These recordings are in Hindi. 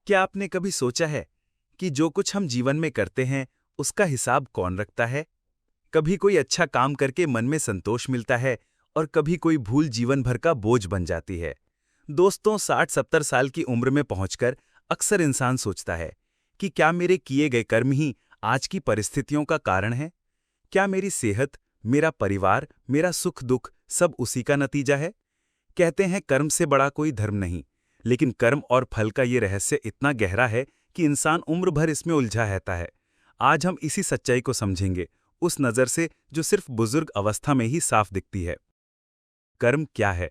क्या आपने कभी सोचा है कि जो कुछ हम जीवन में करते हैं उसका हिसाब कौन रखता है? कभी कोई अच्छा काम करके मन में संतोष मिलता है और कभी कोई भूल जीवन भर का बोझ बन जाती है। दोस्तों, 60-70 साल की उम्र में पहुंचकर अक्सर इंसान सोचता है कि क्या मेरे किए गए कर्म ही आज की परिस्थितियों का कारण है? क्या मेरी सेहत, मेरा परिवार, मेरा सुख दुख सब उसी का नतीजा है? कहते हैं कर्म से बड़ा कोई धर्म नहीं, लेकिन कर्म और फल का ये रहस्य इतना गहरा है कि इंसान उम्र भर इसमें उलझा रहता है। आज हम इसी सच्चाई को समझेंगे, उस नज़र से जो सिर्फ बुजुर्ग अवस्था में ही साफ दिखती है। कर्म क्या है?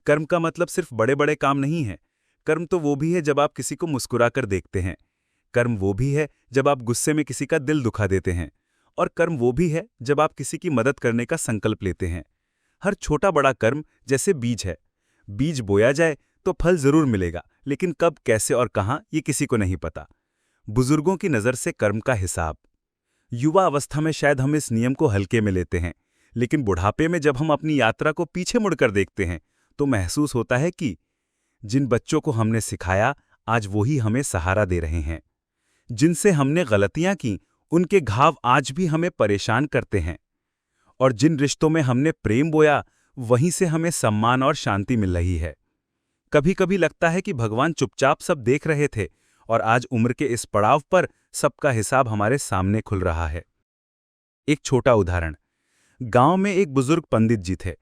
कर्म का मतलब सिर्फ बड़े बड़े काम नहीं है। कर्म तो वो भी है जब आप किसी को मुस्कुराकर देखते हैं। कर्म वो भी है जब आप गुस्से में किसी का दिल दुखा देते हैं। और कर्म वो भी है जब आप किसी की मदद करने का संकल्प लेते हैं। हर छोटा बड़ा कर्म जैसे बीज है। बीज बोया जाए तो फल जरूर मिलेगा, लेकिन कब, कैसे और कहां, ये किसी को नहीं पता। बुजुर्गों की नज़र से कर्म का हिसाब। युवा अवस्था में शायद हम इस नियम को हल्के में लेते हैं, लेकिन बुढ़ापे में जब हम अपनी यात्रा को पीछे मुड़कर देखते हैं तो महसूस होता है कि जिन बच्चों को हमने सिखाया आज वही हमें सहारा दे रहे हैं। जिनसे हमने गलतियां की उनके घाव आज भी हमें परेशान करते हैं। और जिन रिश्तों में हमने प्रेम बोया वहीं से हमें सम्मान और शांति मिल रही है। कभी कभी लगता है कि भगवान चुपचाप सब देख रहे थे और आज उम्र के इस पड़ाव पर सबका हिसाब हमारे सामने खुल रहा है। एक छोटा उदाहरण। गांव में एक बुजुर्ग पंडित जी थे।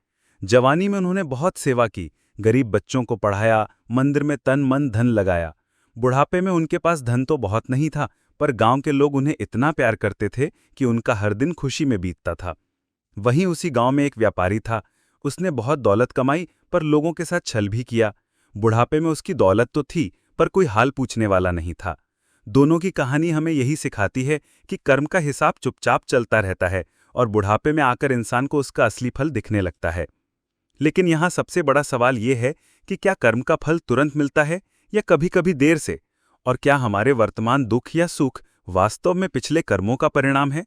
जवानी में उन्होंने बहुत सेवा की, गरीब बच्चों को पढ़ाया, मंदिर में तन मन धन लगाया। बुढ़ापे में उनके पास धन तो बहुत नहीं था, पर गांव के लोग उन्हें इतना प्यार करते थे कि उनका हर दिन खुशी में बीतता था। वहीं उसी गांव में एक व्यापारी था। उसने बहुत दौलत कमाई, पर लोगों के साथ छल भी किया। बुढ़ापे में उसकी दौलत तो थी, पर कोई हाल पूछने वाला नहीं था। दोनों की कहानी हमें यही सिखाती है कि कर्म का हिसाब चुपचाप चलता रहता है और बुढ़ापे में आकर इंसान को उसका असली फल दिखने लगता है। लेकिन यहाँ सबसे बड़ा सवाल ये है कि क्या कर्म का फल तुरंत मिलता है या कभी-कभी देर से? और क्या हमारे वर्तमान दुख या सुख वास्तव में पिछले कर्मों का परिणाम है?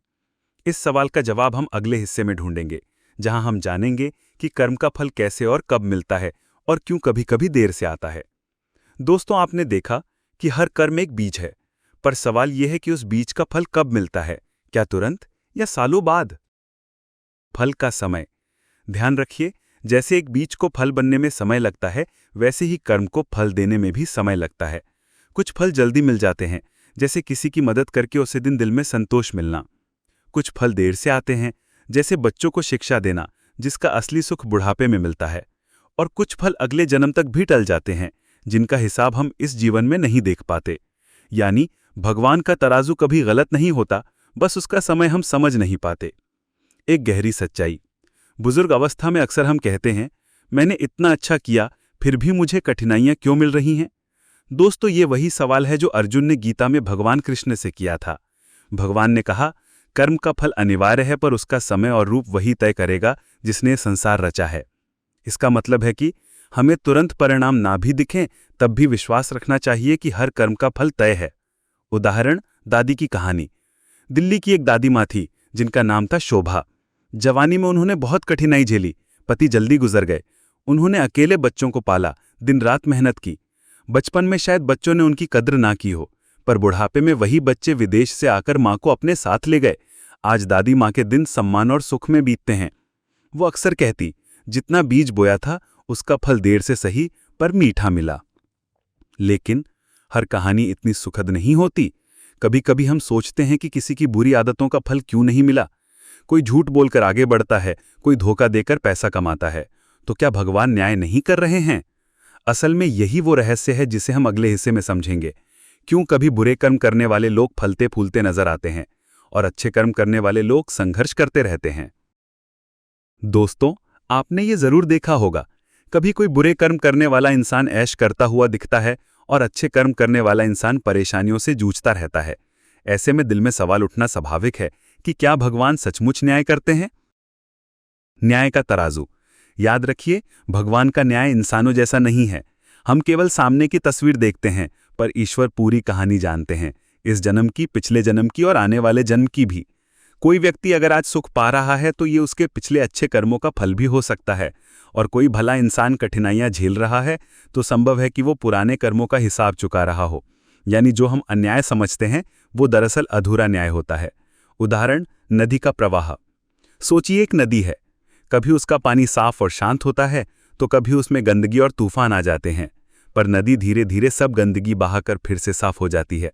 इस सवाल का जवाब हम अगले हिस्से में ढूंढेंगे, जहां हम जानेंगे कि कर्म का फल कैसे और कब मिलता है और क्यों कभी-कभी देर से आता है। दोस्तों, आपने देखा कि हर कर्म एक बीज है, पर सवाल यह है कि उस बीज का फल कब मिलता है, क्या तुरंत या सालों बाद? फल का समय। ध्यान रखिए, जैसे एक बीज को फल बनने में समय लगता है, वैसे ही कर्म को फल देने में भी समय लगता है। कुछ फल जल्दी मिल जाते हैं, जैसे किसी की मदद करके उसे दिल में संतोष मिलना। कुछ फल देर से आते हैं, जैसे बच्चों को शिक्षा देना, जिसका असली सुख बुढ़ापे में मिलता है। और कुछ फल अगले जन्म तक भी टल जाते हैं, जिनका हिसाब हम इस जीवन में नहीं देख पाते। यानी भगवान का तराजू कभी गलत नहीं होता, बस उसका समय हम समझ नहीं पाते। एक गहरी सच्चाई। बुजुर्ग अवस्था में अक्सर हम कहते हैं, मैंने इतना अच्छा किया, फिर भी मुझे कठिनाइयां क्यों मिल रही हैं? दोस्तों, ये वही सवाल है जो अर्जुन ने गीता में भगवान कृष्ण से किया था। भगवान ने कहा, कर्म का फल अनिवार्य है, पर उसका समय और रूप वही तय करेगा जिसने संसार रचा है। इसका मतलब है कि हमें तुरंत परिणाम ना भी दिखें, तब भी विश्वास रखना चाहिए कि हर कर्म का फल तय है। उदाहरण, दादी की कहानी। दिल्ली की एक दादी माँ थी जिनका नाम था शोभा। जवानी में उन्होंने बहुत कठिनाई झेली, पति जल्दी गुजर गए। उन्होंने अकेले बच्चों को पाला, दिन रात मेहनत की। बचपन में शायद बच्चों ने उनकी कद्र ना की हो, पर बुढ़ापे में वही बच्चे विदेश से आकर माँ को अपने साथ ले गए। आज दादी माँ के दिन सम्मान और सुख में बीतते हैं। वो अक्सर कहती, जितना बीज बोया था उसका फल देर से सही पर मीठा मिला। लेकिन हर कहानी इतनी सुखद नहीं होती। कभी कभी हम सोचते हैं कि किसी की बुरी आदतों का फल क्यों नहीं मिला। कोई झूठ बोलकर आगे बढ़ता है, कोई धोखा देकर पैसा कमाता है। तो क्या भगवान न्याय नहीं कर रहे हैं? असल में यही वो रहस्य है जिसे हम अगले हिस्से में समझेंगे। क्यों कभी बुरे कर्म करने वाले लोग फलते फूलते नजर आते हैं और अच्छे कर्म करने वाले लोग संघर्ष करते रहते हैं। दोस्तों, आपने ये जरूर देखा होगा, कभी कोई बुरे कर्म करने वाला इंसान ऐश करता हुआ दिखता है और अच्छे कर्म करने वाला इंसान परेशानियों से जूझता रहता है। ऐसे में दिल में सवाल उठना स्वाभाविक है कि क्या भगवान सचमुच न्याय करते हैं? न्याय का तराजू। याद रखिए, भगवान का न्याय इंसानों जैसा नहीं है। हम केवल सामने की तस्वीर देखते हैं, पर ईश्वर पूरी कहानी जानते हैं, इस जन्म की, पिछले जन्म की और आने वाले जन्म की भी। कोई व्यक्ति अगर आज सुख पा रहा है तो ये उसके पिछले अच्छे कर्मों का फल भी हो सकता है, और कोई भला इंसान कठिनाइयां झेल रहा है तो संभव है कि वो पुराने कर्मों का हिसाब चुका रहा हो। यानी जो हम अन्याय समझते हैं वो दरअसल अधूरा न्याय होता है। उदाहरण, नदी का प्रवाह। सोचिए, एक नदी है, कभी उसका पानी साफ और शांत होता है तो कभी उसमें गंदगी और तूफान आ जाते हैं, पर नदी धीरे धीरे सब गंदगी बहाकर फिर से साफ हो जाती है।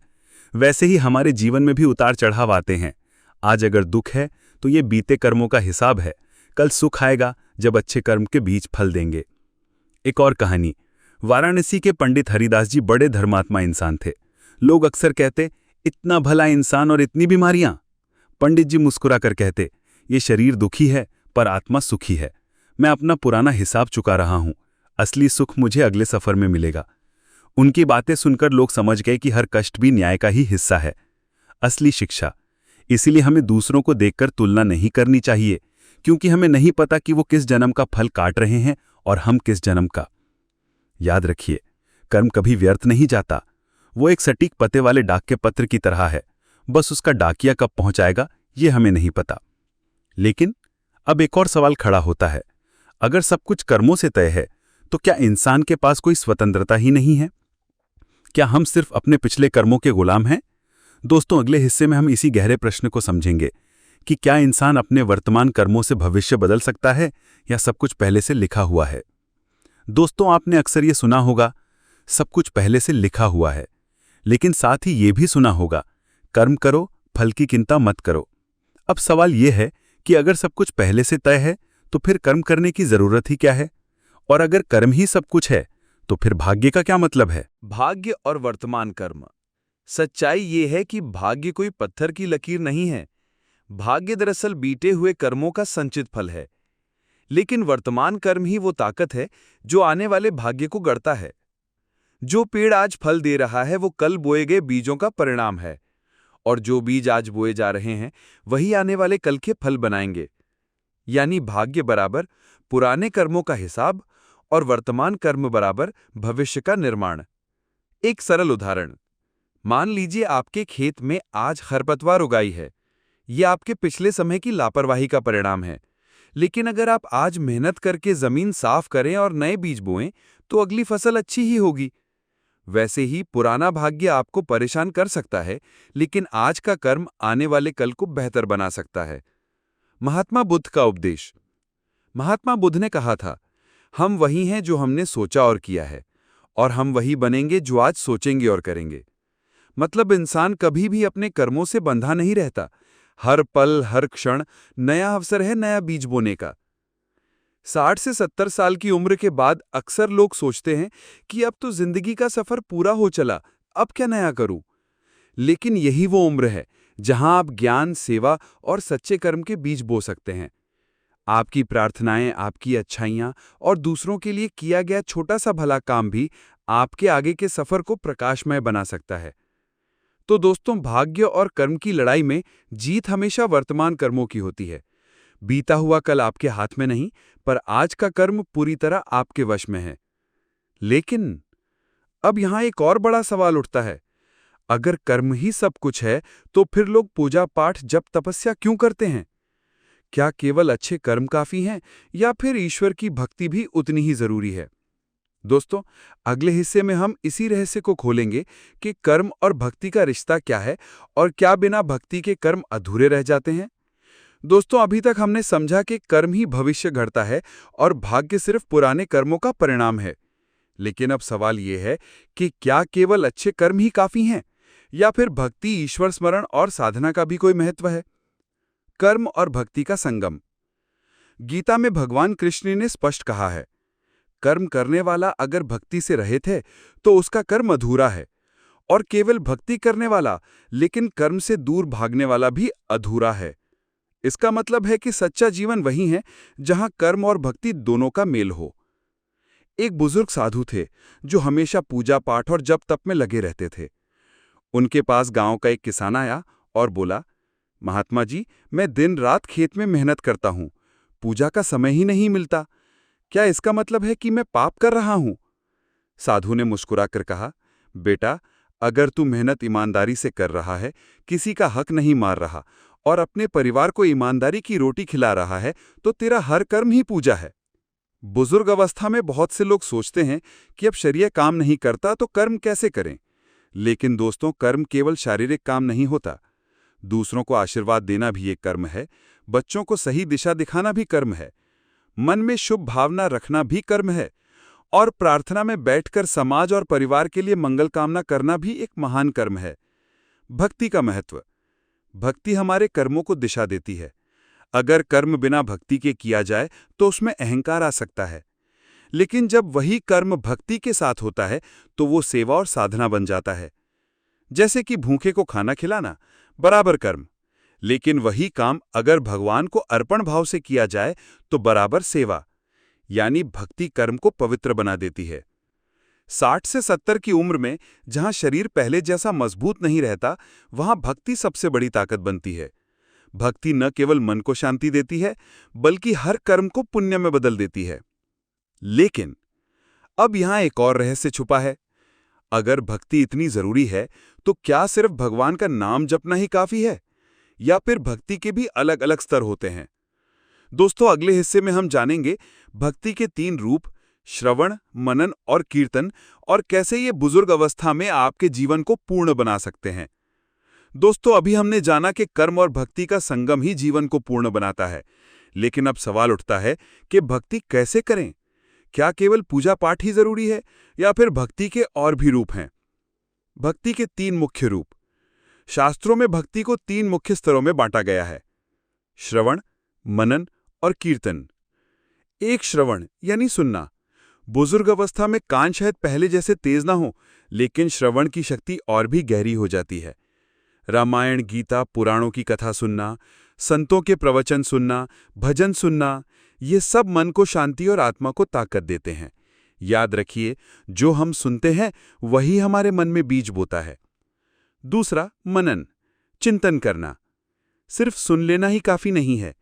वैसे ही हमारे जीवन में भी उतार चढ़ाव आते हैं। आज अगर दुख है तो ये बीते कर्मों का हिसाब है, कल सुख आएगा जब अच्छे कर्म के बीज फल देंगे। एक और कहानी। वाराणसी के पंडित हरिदास जी बड़े धर्मात्मा इंसान थे। लोग अक्सर कहते, इतना भला इंसान और इतनी बीमारियां। पंडित जी मुस्कुराकर कहते, ये शरीर दुखी है पर आत्मा सुखी है। मैं अपना पुराना हिसाब चुका रहा हूं, असली सुख मुझे अगले सफर में मिलेगा। उनकी बातें सुनकर लोग समझ गए कि हर कष्ट भी न्याय का ही हिस्सा है। असली शिक्षा। इसीलिए हमें दूसरों को देखकर तुलना नहीं करनी चाहिए, क्योंकि हमें नहीं पता कि वो किस जन्म का फल काट रहे हैं और हम किस जन्म का। याद रखिए, कर्म कभी व्यर्थ नहीं जाता। वो एक सटीक पते वाले डाक के पत्र की तरह है, बस उसका डाकिया कब पहुंचाएगा ये हमें नहीं पता। लेकिन अब एक और सवाल खड़ा होता है, अगर सब कुछ कर्मों से तय है तो क्या इंसान के पास कोई स्वतंत्रता ही नहीं है? क्या हम सिर्फ अपने पिछले कर्मों के गुलाम हैं? दोस्तों, अगले हिस्से में हम इसी गहरे प्रश्न को समझेंगे कि क्या इंसान अपने वर्तमान कर्मों से भविष्य बदल सकता है या सब कुछ पहले से लिखा हुआ है। दोस्तों, आपने अक्सर ये सुना होगा, सब कुछ पहले से लिखा हुआ है, लेकिन साथ ही ये भी सुना होगा, कर्म करो, फल की चिंता मत करो। अब सवाल ये है कि अगर सब कुछ पहले से तय है तो फिर कर्म करने की जरूरत ही क्या है? और अगर कर्म ही सब कुछ है तो फिर भाग्य का क्या मतलब है? भाग्य और वर्तमान कर्म। सच्चाई ये है कि भाग्य कोई पत्थर की लकीर नहीं है। भाग्य दरअसल बीते हुए कर्मों का संचित फल है। लेकिन वर्तमान कर्म ही वो ताकत है जो आने वाले भाग्य को गढ़ता है। जो पेड़ आज फल दे रहा है वो कल बोए गए बीजों का परिणाम है, और जो बीज आज बोए जा रहे हैं वही आने वाले कल के फल बनाएंगे। यानी भाग्य बराबर पुराने कर्मों का हिसाब और वर्तमान कर्म बराबर भविष्य का निर्माण। एक सरल उदाहरण, मान लीजिए आपके खेत में आज खरपतवार उगाई है। ये आपके पिछले समय की लापरवाही का परिणाम है। लेकिन अगर आप आज मेहनत करके जमीन साफ करें और नए बीज बोएं तो अगली फसल अच्छी ही होगी। वैसे ही पुराना भाग्य आपको परेशान कर सकता है, लेकिन आज का कर्म आने वाले कल को बेहतर बना सकता है। महात्मा बुद्ध का उपदेश। महात्मा बुद्ध ने कहा था, हम वही हैं जो हमने सोचा और किया है, और हम वही बनेंगे जो आज सोचेंगे और करेंगे। मतलब इंसान कभी भी अपने कर्मों से बंधा नहीं रहता। हर पल, हर क्षण नया अवसर है नया बीज बोने का। 60 से 70 साल की उम्र के बाद अक्सर लोग सोचते हैं कि अब तो जिंदगी का सफर पूरा हो चला, अब क्या नया करूं? लेकिन यही वो उम्र है जहां आप ज्ञान, सेवा और सच्चे कर्म के बीज बो सकते हैं। आपकी प्रार्थनाएं, आपकी अच्छाइयां और दूसरों के लिए किया गया छोटा सा भला काम भी आपके आगे के सफर को प्रकाशमय बना सकता है। तो दोस्तों, भाग्य और कर्म की लड़ाई में जीत हमेशा वर्तमान कर्मों की होती है। बीता हुआ कल आपके हाथ में नहीं, पर आज का कर्म पूरी तरह आपके वश में है। लेकिन अब यहां एक और बड़ा सवाल उठता है, अगर कर्म ही सब कुछ है तो फिर लोग पूजा पाठ, जप, तपस्या क्यों करते हैं? क्या केवल अच्छे कर्म काफी हैं या फिर ईश्वर की भक्ति भी उतनी ही जरूरी है? दोस्तों, अगले हिस्से में हम इसी रहस्य को खोलेंगे कि कर्म और भक्ति का रिश्ता क्या है और क्या बिना भक्ति के कर्म अधूरे रह जाते हैं। दोस्तों, अभी तक हमने समझा कि कर्म ही भविष्य गढ़ता है और भाग्य सिर्फ पुराने कर्मों का परिणाम है। लेकिन अब सवाल यह है कि क्या केवल अच्छे कर्म ही काफी हैं या फिर भक्ति, ईश्वर स्मरण और साधना का भी कोई महत्व है? कर्म और भक्ति का संगम। गीता में भगवान कृष्ण ने स्पष्ट कहा है, कर्म करने वाला अगर भक्ति से रहित है तो उसका कर्म अधूरा है, और केवल भक्ति करने वाला लेकिन कर्म से दूर भागने वाला भी अधूरा है। इसका मतलब है कि सच्चा जीवन वही है जहां कर्म और भक्ति दोनों का मेल हो। एक बुजुर्ग साधु थे जो हमेशा पूजा पाठ और जप तप में लगे रहते थे। उनके पास गांव का एक किसान आया और बोला, महात्मा जी, मैं दिन रात खेत में मेहनत करता हूं, पूजा का समय ही नहीं मिलता। क्या इसका मतलब है कि मैं पाप कर रहा हूं? साधु ने मुस्कुराकर कहा, बेटा, अगर तू मेहनत ईमानदारी से कर रहा है, किसी का हक नहीं मार रहा और अपने परिवार को ईमानदारी की रोटी खिला रहा है, तो तेरा हर कर्म ही पूजा है। बुजुर्ग अवस्था में बहुत से लोग सोचते हैं कि अब शरीयत काम नहीं करता तो कर्म कैसे करें। लेकिन दोस्तों, कर्म केवल शारीरिक काम नहीं होता। दूसरों को आशीर्वाद देना भी एक कर्म है, बच्चों को सही दिशा दिखाना भी कर्म है, मन में शुभ भावना रखना भी कर्म है, और प्रार्थना में बैठकर समाज और परिवार के लिए मंगल कामना करना भी एक महान कर्म है। भक्ति का महत्व। भक्ति हमारे कर्मों को दिशा देती है। अगर कर्म बिना भक्ति के किया जाए तो उसमें अहंकार आ सकता है, लेकिन जब वही कर्म भक्ति के साथ होता है तो वो सेवा और साधना बन जाता है। जैसे कि भूखे को खाना खिलाना, बराबर कर्म, लेकिन वही काम अगर भगवान को अर्पण भाव से किया जाए तो बराबर सेवा, यानी भक्ति कर्म को पवित्र बना देती है। 60 से 70 की उम्र में जहां शरीर पहले जैसा मजबूत नहीं रहता, वहां भक्ति सबसे बड़ी ताकत बनती है। भक्ति न केवल मन को शांति देती है, बल्कि हर कर्म को पुण्य में बदल देती है। लेकिन अब यहां एक और रहस्य छुपा है। अगर भक्ति इतनी जरूरी है, तो क्या सिर्फ भगवान का नाम जपना ही काफी है, या फिर भक्ति के भी अलग अलग स्तर होते हैं? दोस्तों, अगले हिस्से में हम जानेंगे भक्ति के 3 रूप, श्रवण, मनन और कीर्तन, और कैसे ये बुजुर्ग अवस्था में आपके जीवन को पूर्ण बना सकते हैं। दोस्तों, अभी हमने जाना कि कर्म और भक्ति का संगम ही जीवन को पूर्ण बनाता है, लेकिन अब सवाल उठता है कि भक्ति कैसे करें? क्या केवल पूजा पाठ ही जरूरी है, या फिर भक्ति के और भी रूप हैं? भक्ति के 3 मुख्य रूप। शास्त्रों में भक्ति को 3 मुख्य स्तरों में बांटा गया है: श्रवण, मनन और कीर्तन। एक, श्रवण यानी सुनना। बुजुर्ग अवस्था में कान शायद पहले जैसे तेज ना हो, लेकिन श्रवण की शक्ति और भी गहरी हो जाती है। रामायण, गीता, पुराणों की कथा सुनना, संतों के प्रवचन सुनना, भजन सुनना, ये सब मन को शांति और आत्मा को ताकत देते हैं। याद रखिए, जो हम सुनते हैं वही हमारे मन में बीज बोता है। दूसरा, मनन, चिंतन करना। सिर्फ सुन लेना ही काफी नहीं है।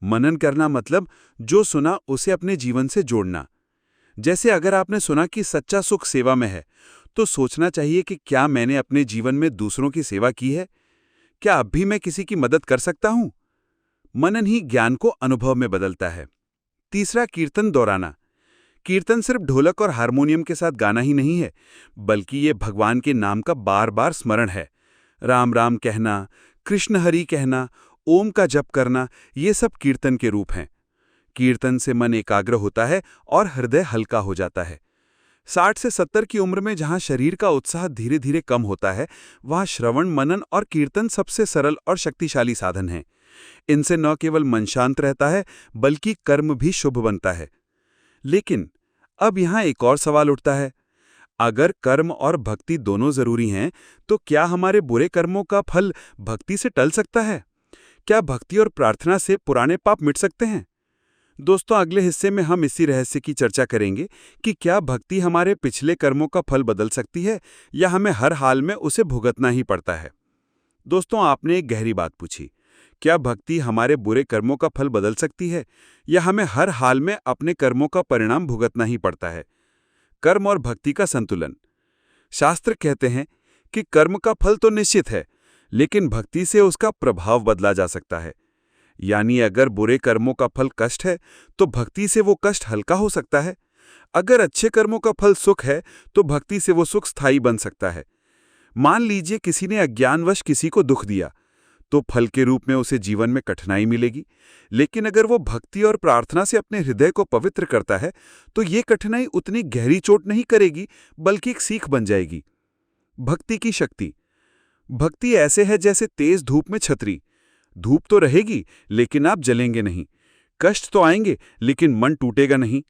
मनन करना मतलब जो सुना उसे अपने जीवन से जोड़ना। जैसे अगर आपने सुना कि सच्चा सुख सेवा में है, तो सोचना चाहिए कि क्या मैंने अपने जीवन में दूसरों की सेवा की है? क्या अब भी मैं किसी की मदद कर सकता हूं? मनन ही ज्ञान को अनुभव में बदलता है। तीसरा, कीर्तन दोहराना। कीर्तन सिर्फ ढोलक और हारमोनियम के साथ गाना ही नहीं है, बल्कि ये भगवान के नाम का बार बार स्मरण है। राम राम कहना, कृष्ण हरि कहना, ओम का जप करना, ये सब कीर्तन के रूप हैं। कीर्तन से मन एकाग्र होता है और हृदय हल्का हो जाता है। 60 से 70 की उम्र में जहां शरीर का उत्साह धीरे धीरे कम होता है, वहां श्रवण, मनन और कीर्तन सबसे सरल और शक्तिशाली साधन हैं। इनसे न केवल मन शांत रहता है, बल्कि कर्म भी शुभ बनता है। लेकिन अब यहां एक और सवाल उठता है। अगर कर्म और भक्ति दोनों जरूरी हैं, तो क्या हमारे बुरे कर्मों का फल भक्ति से टल सकता है? क्या भक्ति और प्रार्थना से पुराने पाप मिट सकते हैं? दोस्तों, अगले हिस्से में हम इसी रहस्य की चर्चा करेंगे कि क्या भक्ति हमारे पिछले कर्मों का फल बदल सकती है, या हमें हर हाल में उसे भुगतना ही पड़ता है। दोस्तों, आपने एक गहरी बात पूछी। क्या भक्ति हमारे बुरे कर्मों का फल बदल सकती है, या हमें हर हाल में अपने कर्मों का परिणाम भुगतना ही पड़ता है? कर्म और भक्ति का संतुलन। शास्त्र कहते हैं कि कर्म का फल तो निश्चित है, लेकिन भक्ति से उसका प्रभाव बदला जा सकता है। यानी अगर बुरे कर्मों का फल कष्ट है, तो भक्ति से वो कष्ट हल्का हो सकता है। अगर अच्छे कर्मों का फल सुख है, तो भक्ति से वो सुख स्थायी बन सकता है। मान लीजिए किसी ने अज्ञानवश किसी को दुख दिया, तो फल के रूप में उसे जीवन में कठिनाई मिलेगी। लेकिन अगर वो भक्ति और प्रार्थना से अपने हृदय को पवित्र करता है, तो ये कठिनाई उतनी गहरी चोट नहीं करेगी, बल्कि एक सीख बन जाएगी। भक्ति की शक्ति। भक्ति ऐसे है जैसे तेज धूप में छतरी। धूप तो रहेगी, लेकिन आप जलेंगे नहीं। कष्ट तो आएंगे, लेकिन मन टूटेगा नहीं।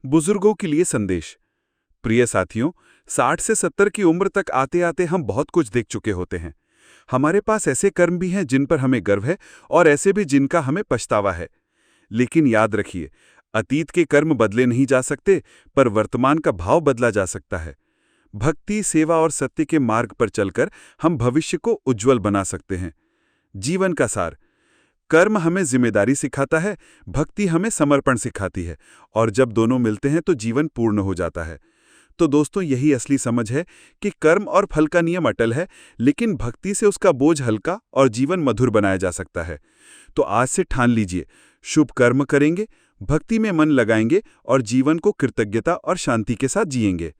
बुजुर्गों के लिए संदेश। प्रिय साथियों, 60 से 70 की उम्र तक आते आते हम बहुत कुछ देख चुके होते हैं। हमारे पास ऐसे कर्म भी हैं जिन पर हमें गर्व है, और ऐसे भी जिनका हमें पछतावा है। लेकिन याद रखिए, अतीत के कर्म बदले नहीं जा सकते, पर वर्तमान का भाव बदला जा सकता है। भक्ति, सेवा और सत्य के मार्ग पर चलकर हम भविष्य को उज्जवल बना सकते हैं। जीवन का सार। कर्म हमें जिम्मेदारी सिखाता है, भक्ति हमें समर्पण सिखाती है, और जब दोनों मिलते हैं तो जीवन पूर्ण हो जाता है। तो दोस्तों, यही असली समझ है कि कर्म और फल का नियम अटल है, लेकिन भक्ति से उसका बोझ हल्का और जीवन मधुर बनाया जा सकता है। तो आज से ठान लीजिए, शुभ कर्म करेंगे, भक्ति में मन लगाएंगे और जीवन को कृतज्ञता और शांति के साथ जिएंगे।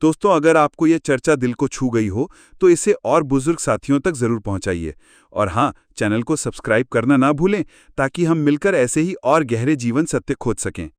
दोस्तों, अगर आपको ये चर्चा दिल को छू गई हो तो इसे और बुजुर्ग साथियों तक जरूर पहुंचाइए। और हाँ, चैनल को सब्सक्राइब करना ना भूलें ताकि हम मिलकर ऐसे ही और गहरे जीवन सत्य खोज सकें।